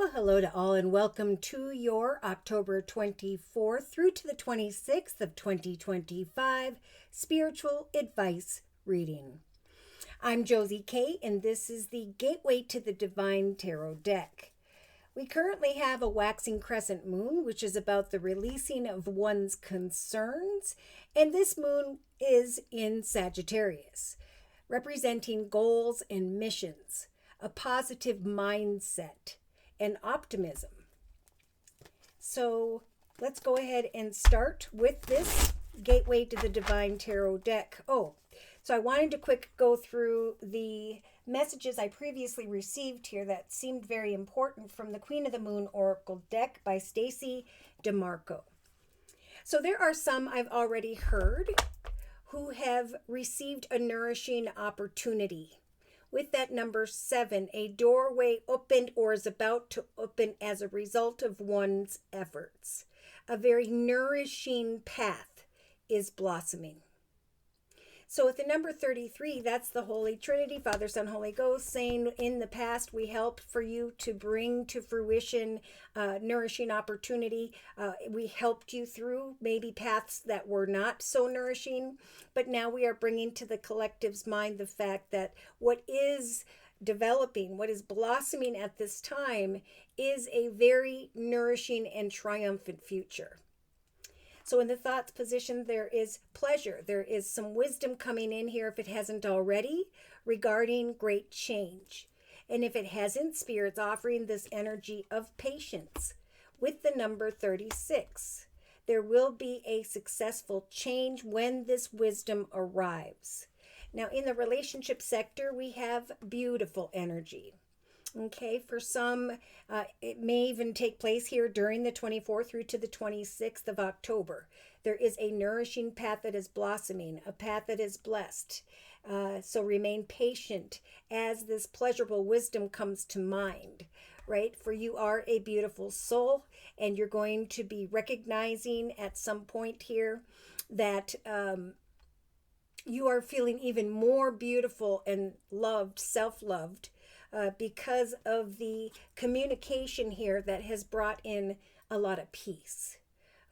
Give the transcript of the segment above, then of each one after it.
Well, hello to all and welcome to your October 24th through to the 26th of 2025 Spiritual Advice Reading. I'm Josie K, and this is the Gateway to the Divine Tarot deck. We currently have a waxing crescent moon, which is about the releasing of one's concerns, and this moon is in Sagittarius, representing goals and missions, a positive mindset, and optimism. So let's go ahead and start with this Gateway to the Divine Tarot deck. So I wanted to quick go through the messages I previously received here that seemed very important from the Queen of the Moon Oracle deck by Stacy DeMarco. So there are some I've already heard who have received a nourishing opportunity. With that number 7, a doorway opened or is about to open as a result of one's efforts. A very nourishing path is blossoming. So with the number 33, that's the Holy Trinity, Father, Son, Holy Ghost, saying in the past we helped for you to bring to fruition nourishing opportunity. We helped you through maybe paths that were not so nourishing, but now we are bringing to the collective's mind the fact that what is developing, what is blossoming at this time is a very nourishing and triumphant future. So in the thoughts position, there is pleasure. There is some wisdom coming in here, if it hasn't already, regarding great change. And if it hasn't, Spirit's offering this energy of patience with the number 36. There will be a successful change when this wisdom arrives. Now, in the relationship sector, we have beautiful energy. Okay, for some, it may even take place here during the 24th through to the 26th of October. There is a nourishing path that is blossoming, a path that is blessed. So remain patient as this pleasurable wisdom comes to mind, right? For you are a beautiful soul, and you're going to be recognizing at some point here that you are feeling even more beautiful and loved, self-loved, because of the communication here that has brought in a lot of peace.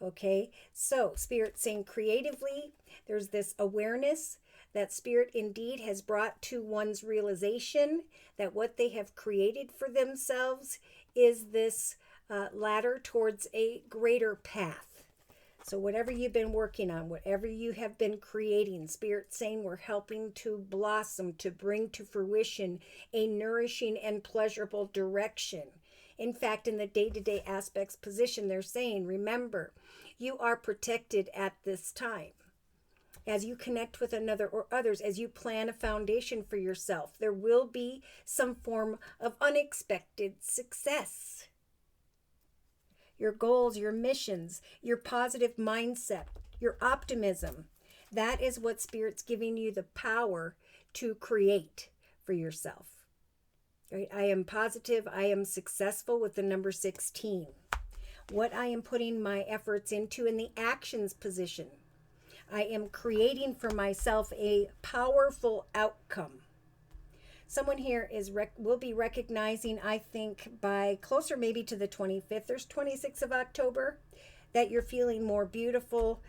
Okay, so Spirit saying creatively, there's this awareness that Spirit indeed has brought to one's realization that what they have created for themselves is this ladder towards a greater path. So whatever you've been working on, whatever you have been creating, Spirit saying we're helping to blossom, to bring to fruition a nourishing and pleasurable direction. In fact, in the day-to-day aspects position, they're saying, remember, you are protected at this time. As you connect with another or others, as you plan a foundation for yourself, there will be some form of unexpected success. Your goals, your missions, your positive mindset, your optimism. That is what Spirit's giving you the power to create for yourself. Right? I am positive, I am successful with the number 16. What I am putting my efforts into in the actions position. I am creating for myself a powerful outcome. Someone here will be recognizing, I think, by closer maybe to the 25th, there's 26th of October, that you're feeling more beautiful,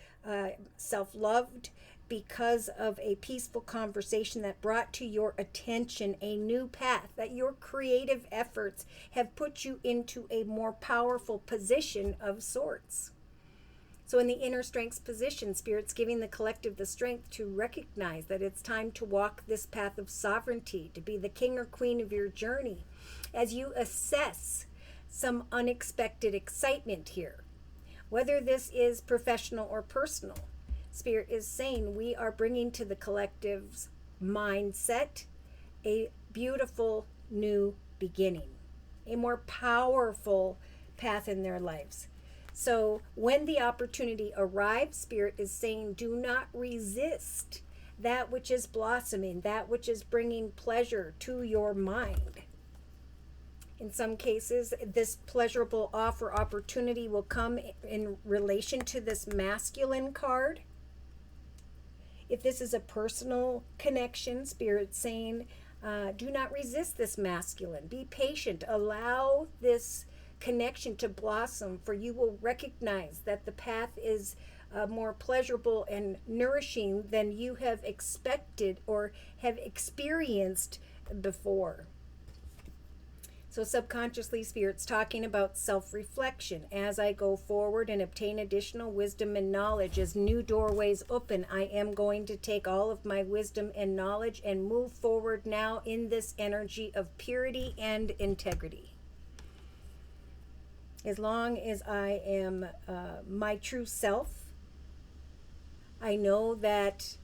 self-loved, because of a peaceful conversation that brought to your attention a new path, that your creative efforts have put you into a more powerful position of sorts. So in the inner strengths position, Spirit's giving the collective the strength to recognize that it's time to walk this path of sovereignty, to be the king or queen of your journey, as you assess some unexpected excitement here. Whether this is professional or personal, Spirit is saying we are bringing to the collective's mindset a beautiful new beginning, a more powerful path in their lives. So when the opportunity arrives, Spirit is saying, do not resist that which is blossoming, that which is bringing pleasure to your mind. In some cases, this pleasurable offer opportunity will come in relation to this masculine card. If this is a personal connection, Spirit saying, Do not resist this masculine. Be patient. Allow this connection to blossom, for you will recognize that the path is more pleasurable and nourishing than you have expected or have experienced before. So subconsciously, Spirit's talking about self-reflection. As I go forward and obtain additional wisdom and knowledge, as new doorways open, I am going to take all of my wisdom and knowledge and move forward now in this energy of purity and integrity. As long as I am my true self, I know that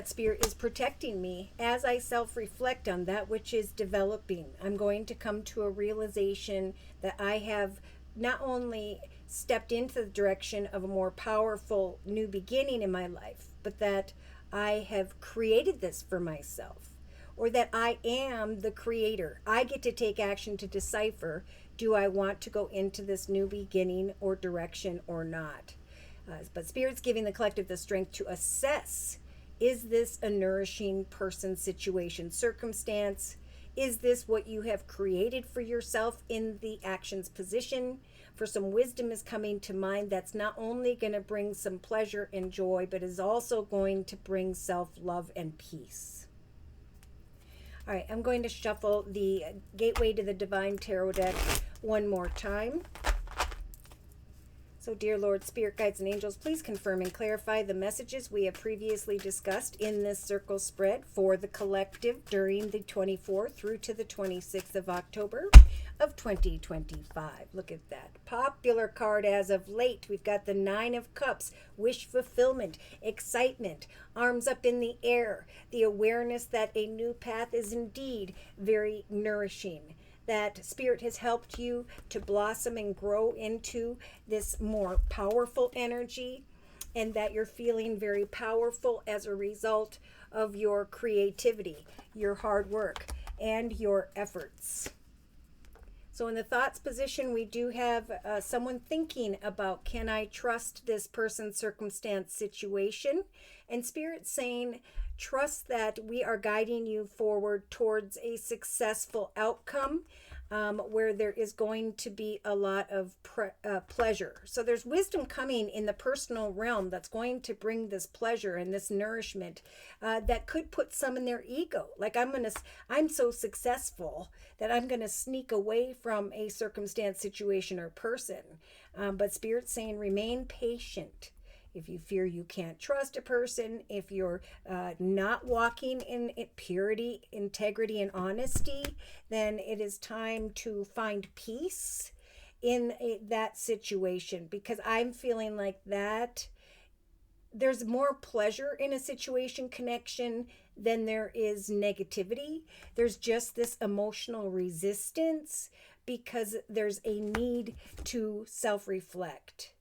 Spirit is protecting me as I self-reflect on that which is developing. I'm going to come to a realization that I have not only stepped into the direction of a more powerful new beginning in my life, but that I have created this for myself, or that I am the creator. I get to take action to decipher, do I want to go into this new beginning or direction or not? But Spirit's giving the collective the strength to assess, is this a nourishing person, situation, circumstance? Is this what you have created for yourself in the actions position? For some wisdom is coming to mind that's not only going to bring some pleasure and joy, but is also going to bring self-love and peace. All right, I'm going to shuffle the Gateway to the Divine Tarot deck one more time. So, dear Lord, Spirit, Guides, and Angels, please confirm and clarify the messages we have previously discussed in this circle spread for the collective during the 24th through to the 26th of October of 2025. Look at that. Popular card as of late. We've got the Nine of Cups, wish fulfillment, excitement, arms up in the air, the awareness that a new path is indeed very nourishing. That Spirit has helped you to blossom and grow into this more powerful energy, and that you're feeling very powerful as a result of your creativity, your hard work, and your efforts. So in the thoughts position, we do have someone thinking about, can I trust this person, circumstance, situation? And Spirit saying, trust that we are guiding you forward towards a successful outcome where there is going to be a lot of pleasure. So there's wisdom coming in the personal realm that's going to bring this pleasure and this nourishment that could put some in their ego. Like I'm so successful that I'm going to sneak away from a circumstance, situation, or person. But Spirit's saying remain patient. If you fear you can't trust a person, if you're not walking in purity, integrity, and honesty, then it is time to find peace in that situation, because I'm feeling like that there's more pleasure in a situation connection than there is negativity. There's just this emotional resistance because there's a need to self-reflect.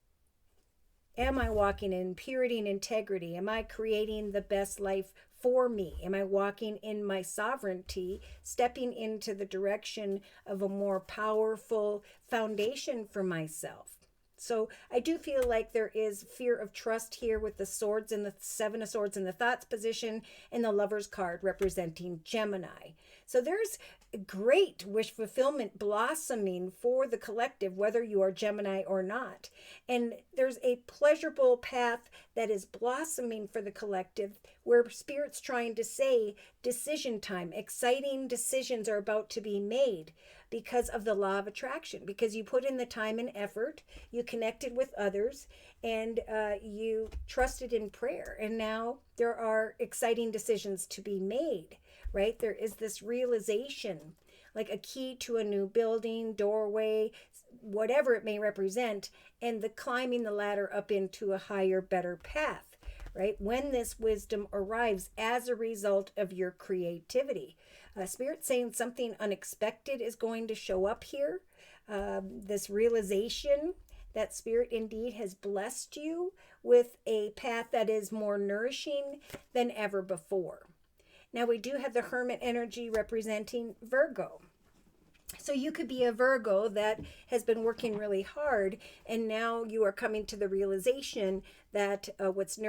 Am I walking in purity and integrity? Am I creating the best life for me? Am I walking in my sovereignty, stepping into the direction of a more powerful foundation for myself? So I do feel like there is fear of trust here with the swords and the Seven of Swords in the thoughts position and the Lover's card representing Gemini. So there's great wish fulfillment blossoming for the collective, whether you are Gemini or not. And there's a pleasurable path that is blossoming for the collective where Spirit's trying to say decision time, exciting decisions are about to be made because of the law of attraction, because you put in the time and effort, you connected with others, and you trusted in prayer. And now there are exciting decisions to be made. Right? There is this realization, like a key to a new building, doorway, whatever it may represent, and the climbing the ladder up into a higher, better path, right? When this wisdom arrives as a result of your creativity. Spirit saying something unexpected is going to show up here. This realization that Spirit indeed has blessed you with a path that is more nourishing than ever before. Now we do have the Hermit energy representing Virgo. So you could be a Virgo that has been working really hard, and now you are coming to the realization that what's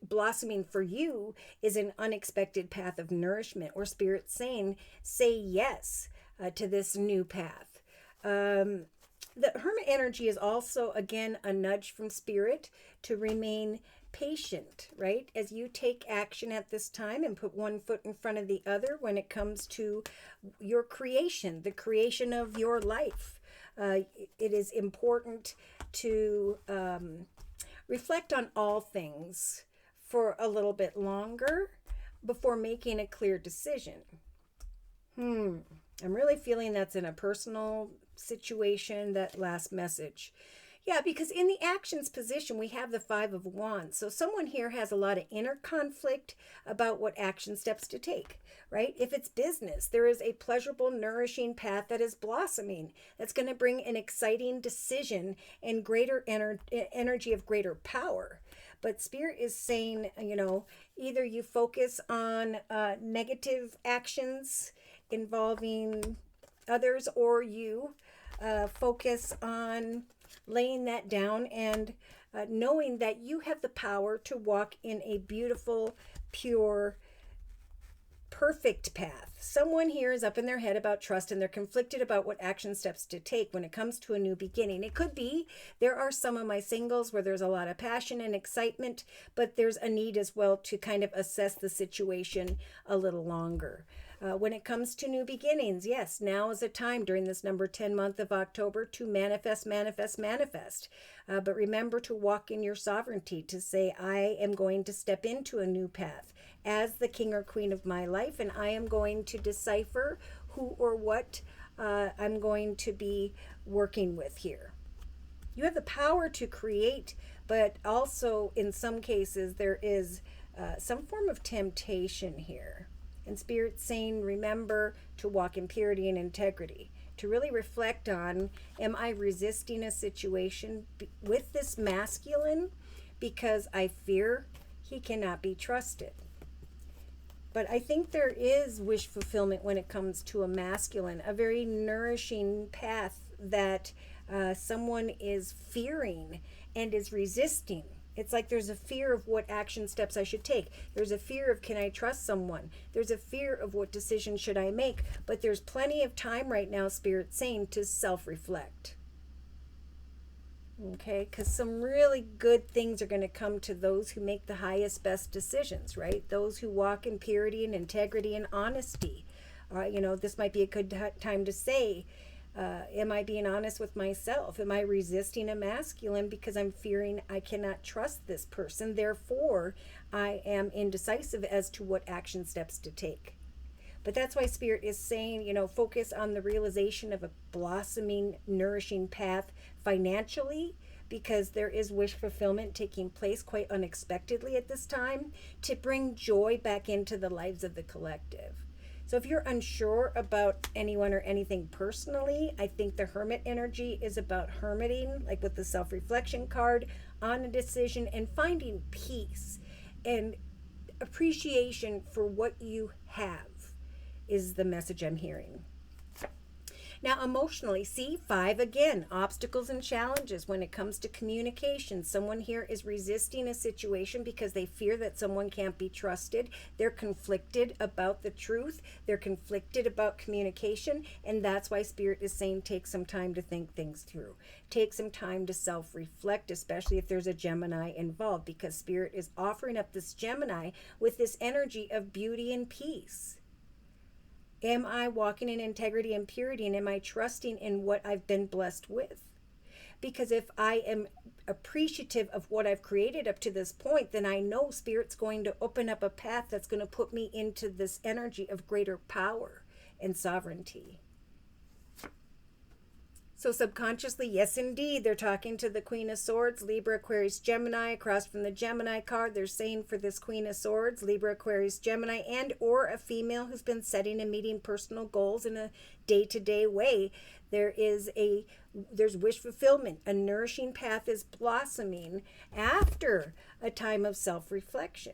blossoming for you is an unexpected path of nourishment, or Spirit saying, say yes to this new path. The Hermit energy is also, again, a nudge from Spirit to remain patient, right? As you take action at this time and put one foot in front of the other when it comes to your creation, the creation of your life. It is important to reflect on all things for a little bit longer before making a clear decision. I'm really feeling that's in a personal situation, that last message. Yeah, because in the actions position, we have the Five of Wands. So someone here has a lot of inner conflict about what action steps to take, right? If it's business, there is a pleasurable, nourishing path that is blossoming. That's going to bring an exciting decision and greater energy of greater power. But Spirit is saying, either you focus on negative actions involving others, or you focus on laying that down and knowing that you have the power to walk in a beautiful, pure, perfect path. Someone here is up in their head about trust, and they're conflicted about what action steps to take when it comes to a new beginning. It could be, there are some of my singles where there's a lot of passion and excitement, but there's a need as well to kind of assess the situation a little longer. When it comes to new beginnings, yes, now is a time during this number 10 month of October to manifest, manifest, manifest. But remember to walk in your sovereignty, to say, I am going to step into a new path as the king or queen of my life, and I am going to decipher who or what I'm going to be working with here. You have the power to create, but also in some cases there is some form of temptation here. And Spirit's saying, remember to walk in purity and integrity, to really reflect on, am I resisting a situation with this masculine because I fear he cannot be trusted? But I think there is wish fulfillment when it comes to a masculine, a very nourishing path that someone is fearing and is resisting. It's like there's a fear of what action steps I should take. There's a fear of, can I trust someone? There's a fear of what decision should I make? But there's plenty of time right now, Spirit's saying, to self-reflect. Okay, because some really good things are going to come to those who make the highest, best decisions, right? Those who walk in purity and integrity and honesty. This might be a good time to say, am I being honest with myself? Am I resisting a masculine because I'm fearing I cannot trust this person? Therefore, I am indecisive as to what action steps to take. But that's why Spirit is saying, focus on the realization of a blossoming, nourishing path financially, because there is wish fulfillment taking place quite unexpectedly at this time to bring joy back into the lives of the collective. So if you're unsure about anyone or anything personally, I think the Hermit energy is about hermiting, like with the self-reflection card, on a decision and finding peace and appreciation for what you have is the message I'm hearing. Now, emotionally, see, 5 again, obstacles and challenges when it comes to communication. Someone here is resisting a situation because they fear that someone can't be trusted. They're conflicted about the truth. They're conflicted about communication. And that's why Spirit is saying take some time to think things through. Take some time to self-reflect, especially if there's a Gemini involved, because Spirit is offering up this Gemini with this energy of beauty and peace. Am I walking in integrity and purity, and am I trusting in what I've been blessed with? Because if I am appreciative of what I've created up to this point, then I know Spirit's going to open up a path that's going to put me into this energy of greater power and sovereignty. So subconsciously, yes, indeed, they're talking to the Queen of Swords, Libra, Aquarius, Gemini. Across from the Gemini card, they're saying for this Queen of Swords, Libra, Aquarius, Gemini, and or a female who's been setting and meeting personal goals in a day-to-day way, there's wish fulfillment. A nourishing path is blossoming after a time of self-reflection.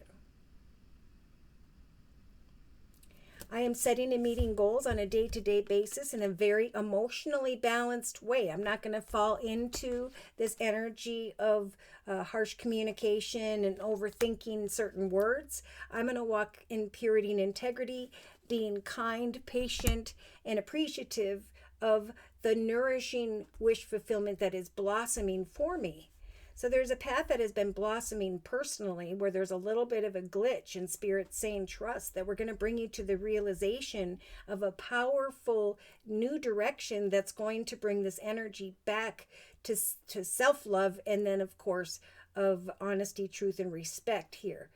I am setting and meeting goals on a day-to-day basis in a very emotionally balanced way. I'm not going to fall into this energy of harsh communication and overthinking certain words. I'm going to walk in purity and integrity, being kind, patient, and appreciative of the nourishing wish fulfillment that is blossoming for me. So there's a path that has been blossoming personally where there's a little bit of a glitch, and Spirit saying trust that we're going to bring you to the realization of a powerful new direction that's going to bring this energy back to self-love, and then of course of honesty, truth, and respect here.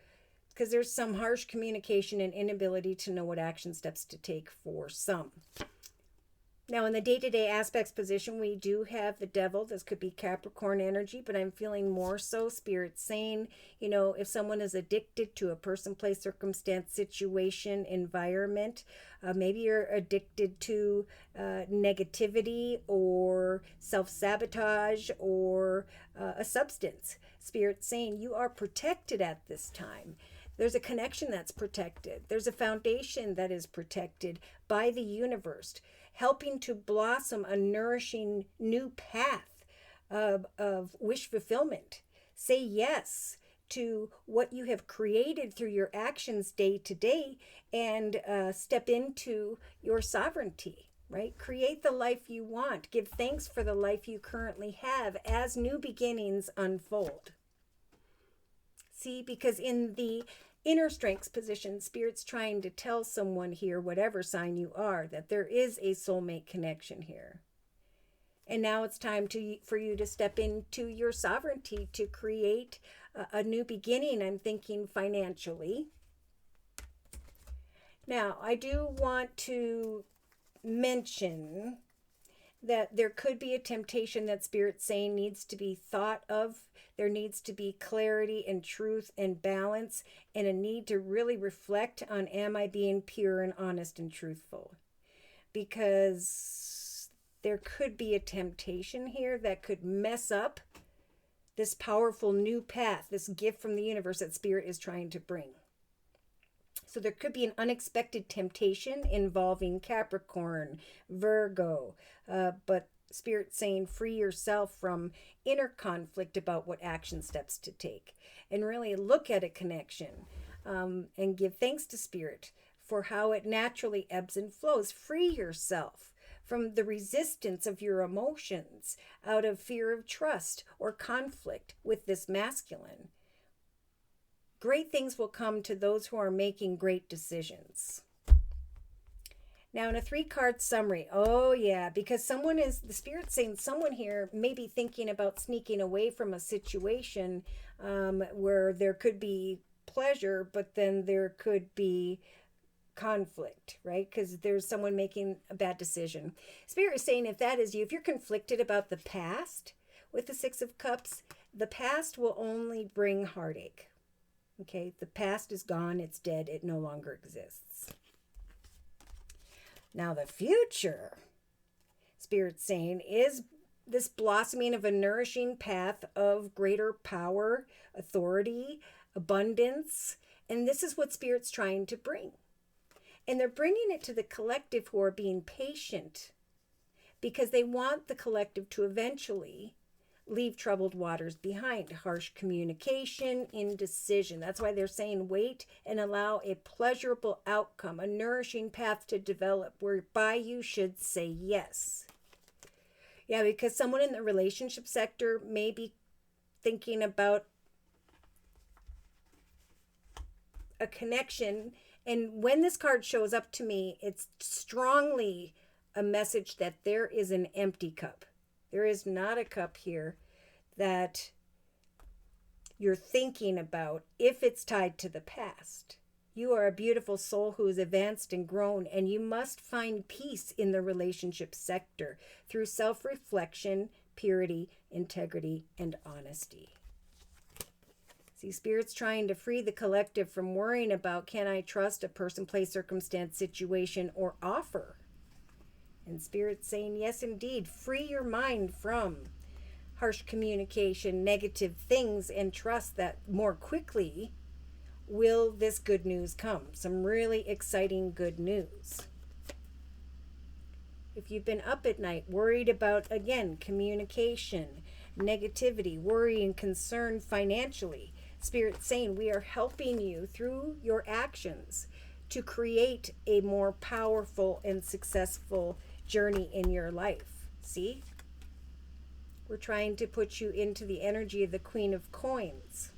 Because there's some harsh communication and inability to know what action steps to take for some. Now, in the day-to-day aspects position, we do have the devil. This could be Capricorn energy, but I'm feeling more so Spirit saying, if someone is addicted to a person, place, circumstance, situation, environment, maybe you're addicted to negativity or self-sabotage or a substance. Spirit saying you are protected at this time. There's a connection that's protected. There's a foundation that is protected by the universe, helping to blossom a nourishing new path of wish fulfillment. Say yes to what you have created through your actions day to day, and step into your sovereignty, right? Create the life you want. Give thanks for the life you currently have as new beginnings unfold. See, because in the inner strengths position, Spirit's trying to tell someone here, whatever sign you are, that there is a soulmate connection here. And now it's time for you to step into your sovereignty to create a new beginning. I'm thinking financially. Now, I do want to mention that there could be a temptation that Spirit's saying needs to be thought of. There needs to be clarity and truth and balance, and a need to really reflect on, am I being pure and honest and truthful? Because there could be a temptation here that could mess up this powerful new path, this gift from the universe that Spirit is trying to bring. So there could be an unexpected temptation involving Capricorn, Virgo, but Spirit saying free yourself from inner conflict about what action steps to take, and really look at a connection and give thanks to Spirit for how it naturally ebbs and flows. Free yourself from the resistance of your emotions out of fear of trust or conflict with this masculine. Great things will come to those who are making great decisions. Now, in a 3-card summary, oh yeah, because the Spirit's saying someone here may be thinking about sneaking away from a situation where there could be pleasure, but then there could be conflict, right? Because there's someone making a bad decision. Spirit is saying if that is you, if you're conflicted about the past with the 6 of Cups, the past will only bring heartache. Okay, the past is gone, it's dead, it no longer exists. Now the future, Spirit's saying, is this blossoming of a nourishing path of greater power, authority, abundance, and this is what Spirit's trying to bring. And they're bringing it to the collective who are being patient because they want the collective to eventually leave troubled waters behind, harsh communication, indecision. That's why they're saying wait and allow a pleasurable outcome, a nourishing path to develop whereby you should say yes. Yeah, because someone in the relationship sector may be thinking about a connection, and when this card shows up to me, it's strongly a message that there is an empty cup. There is not a cup here that you're thinking about if it's tied to the past. You are a beautiful soul who is advanced and grown, and you must find peace in the relationship sector through self-reflection, purity, integrity, and honesty. See, Spirit's trying to free the collective from worrying about, can I trust a person, place, circumstance, situation, or offer? And Spirit's saying, yes, indeed, free your mind from harsh communication, negative things, and trust that more quickly will this good news come. Some really exciting good news. If you've been up at night worried about, again, communication, negativity, worry and concern financially, Spirit's saying we are helping you through your actions to create a more powerful and successful journey in your life. See? We're trying to put you into the energy of the Queen of Coins.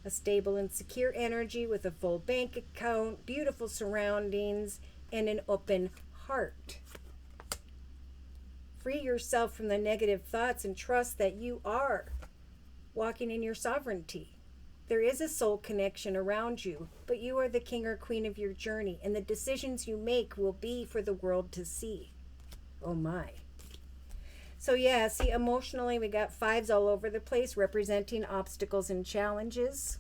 A stable and secure energy with a full bank account, beautiful surroundings, and an open heart. Free yourself from the negative thoughts and trust that you are walking in your sovereignty. There is a soul connection around you, but you are the king or queen of your journey, and the decisions you make will be for the world to see. Oh my. So yeah, see, emotionally we got fives all over the place representing obstacles and challenges.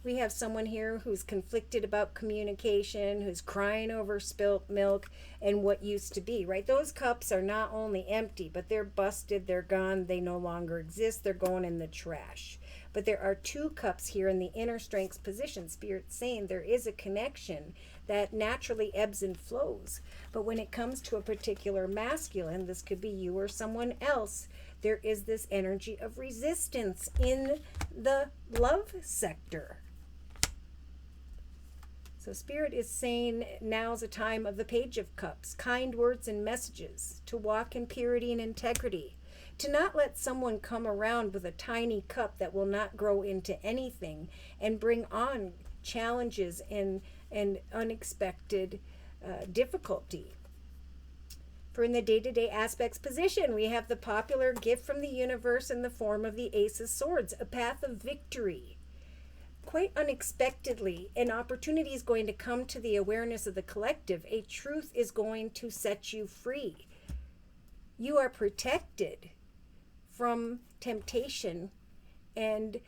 We have someone here who's conflicted about communication, who's crying over spilt milk and what used to be, right? Those cups are not only empty, but they're busted, they're gone, they no longer exist, they're going in the trash. But there are two cups here in the inner strengths position. Spirit's saying there is a connection that naturally ebbs and flows. But when it comes to a particular masculine, this could be you or someone else, there is this energy of resistance in the love sector. So Spirit is saying now's a time of the Page of Cups, kind words and messages, to walk in purity and integrity, to not let someone come around with a tiny cup that will not grow into anything and bring on challenges and unexpected difficulty. For in the day-to-day aspects position, we have the popular gift from the universe in the form of the Ace of Swords, a path of victory. Quite unexpectedly, an opportunity is going to come to the awareness of the collective. A truth is going to set you free. You are protected from temptation and